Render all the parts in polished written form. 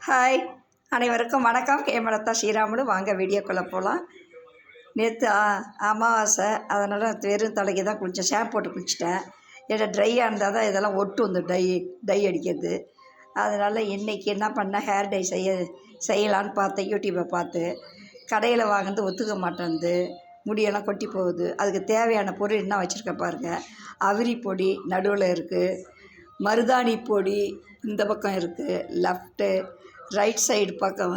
Hi, அனைவருக்கும் வணக்கம். ஹேமலதா ஸ்ரீராமுலு. வாங்க வீடியோக்குள்ளே போகலாம். நேற்று அமாவாசை, அதனால் வெறும் தலைக்கு தான் குளித்தேன். ஷாம்பு போட்டு குளிச்சிட்டேன். ஏன்னா ட்ரையாக இருந்தால் தான் இதெல்லாம் ஒட்டும், இந்த டை அடிக்கிறது. அதனால் இன்றைக்கி என்ன பண்ணேன், ஹேர் டை செய்யலான்னு பார்த்தேன். யூடியூப்பை பார்த்து. கடையில் வாங்கினது ஒத்துக்க மாட்டேன்து, முடியெல்லாம் கொட்டி போகுது. அதுக்கு தேவையான பொருள் என்ன வச்சுருக்கேன் பாருங்கள். அவிரி பொடி நடுவில் இருக்குது, மருதாணி பொடி இந்த பக்கம் இருக்குது, லெஃப்ட்டு ரைட் சைடு பக்கம்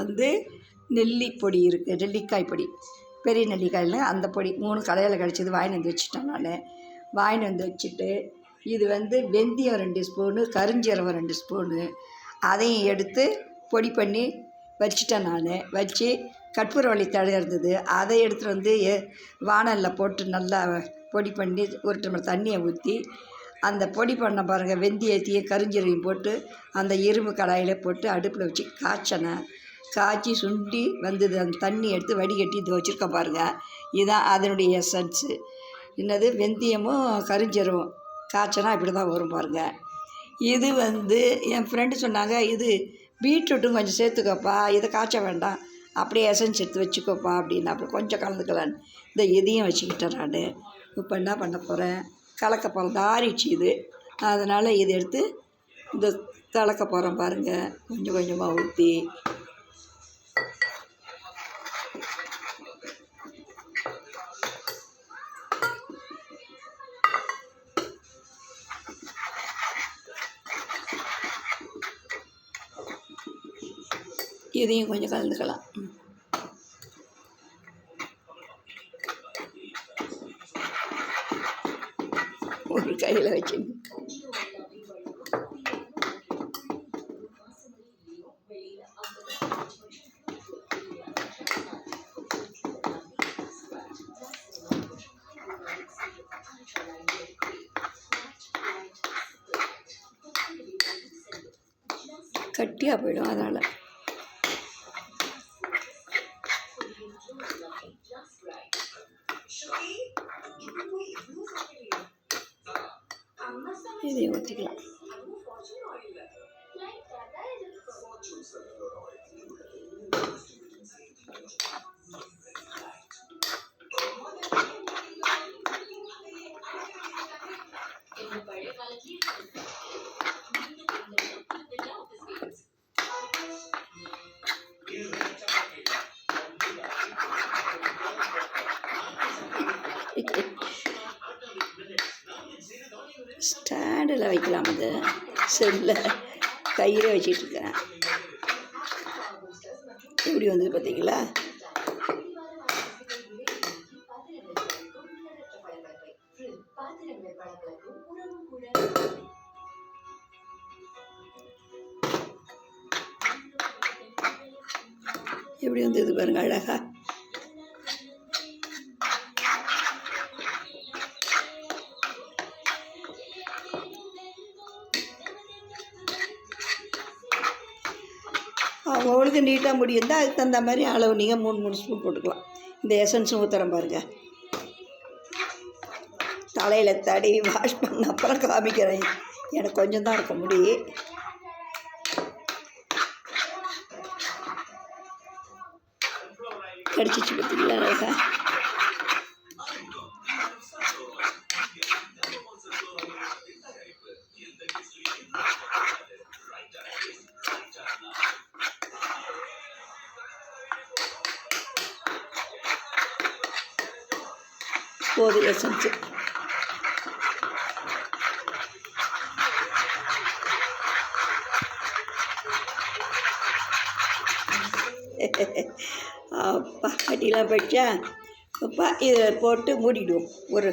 நெல்லி பொடி இருக்குது, நெல்லிக்காய் பொடி, பெரிய நெல்லிக்காயில் அந்த பொடி 3 கடையில் கிடச்சிது. வாங்கிட்டு வந்து வச்சுட்டேன். நான் வாங்கிட்டு வந்து வச்சுட்டு, இது வெந்தயம் 2 ஸ்பூனு, கருஞ்சீரகம் 2 ஸ்பூனு, அதையும் எடுத்து பொடி பண்ணி வச்சுட்டேன். நான் வச்சு கற்பூரவள்ளி தழை இருந்தது, அதை எடுத்துகிட்டு வானலில் போட்டு நல்லா பொடி பண்ணி 1 டம்ளர் தண்ணியை ஊற்றி அந்த பொடி பண்ண பாருங்கள். வெந்தயத்தையும் கருஞ்சீரகையும் போட்டு அந்த இரும்பு கடாயில் போட்டு அடுப்பில் வச்சு காய்ச்சினேன். காய்ச்சி சுண்டி வந்தது. அந்த தண்ணி எடுத்து வடிகட்டி இது வச்சுருக்கேன் பாருங்கள். இதுதான் அதனுடைய எசன்ஸு. என்னது, வெந்தயமும் கருஞ்சீரகம் காய்ச்சினா இப்படி தான் வரும் பாருங்கள். இது என் ஃப்ரெண்டு சொன்னாங்க, இது பீட்ரூட்டும் கொஞ்சம் சேர்த்துக்கப்பா, இதை காய்ச்ச வேண்டாம், அப்படியே எசன்ஸ் எடுத்து வச்சுக்கோப்பா அப்படின்னு. அப்புறம் கொஞ்சம் கலந்துக்கலான்னு இந்த இதையும் வச்சுக்கிட்டேன். நான் இப்போ என்ன பண்ண போகிறேன், கலக்க போகிறேன். தாரிச்சு இது, அதனால் இதை எடுத்து இந்த கலக்க போகிறேன் பாருங்கள். கொஞ்சம் கொஞ்சமாக ஊற்றி இதையும் கொஞ்சம் கலந்துக்கலாம். ஒரு கையில் வச்சு கட்டியாக போயிடும். அதனால் இதையும் ஊற்றிக்கலாம். ஸ்டாண்டில் வைக்கலாம். அது செல்லில் கையில் வச்சிட்ருக்கேன். எப்படி வந்தது பார்த்தீங்களா? எப்படி வந்தது பாருங்கள், அழகாக. அவங்களுக்கு நீட்டாக முடியும் தான், அதுக்கு தகுந்த மாதிரி அளவு நீங்கள் 3 ஸ்பூன் போட்டுக்கலாம். இந்த எசன்ஸும் ஊற்றுறேன் பாருங்கள். தலையில் தடவி வாஷ் பண்ண அப்புறம் காமிக்கிறேன். எனக்கு கொஞ்சம் தான் இருக்க முடியும். கடிச்சிச்சு பார்த்தீங்களா அழகா? போது எசன்ஸு. அப்பா அடிலாம் போயிடுச்சா? அப்பா இதை போட்டு மூடிடுவோம். ஒரு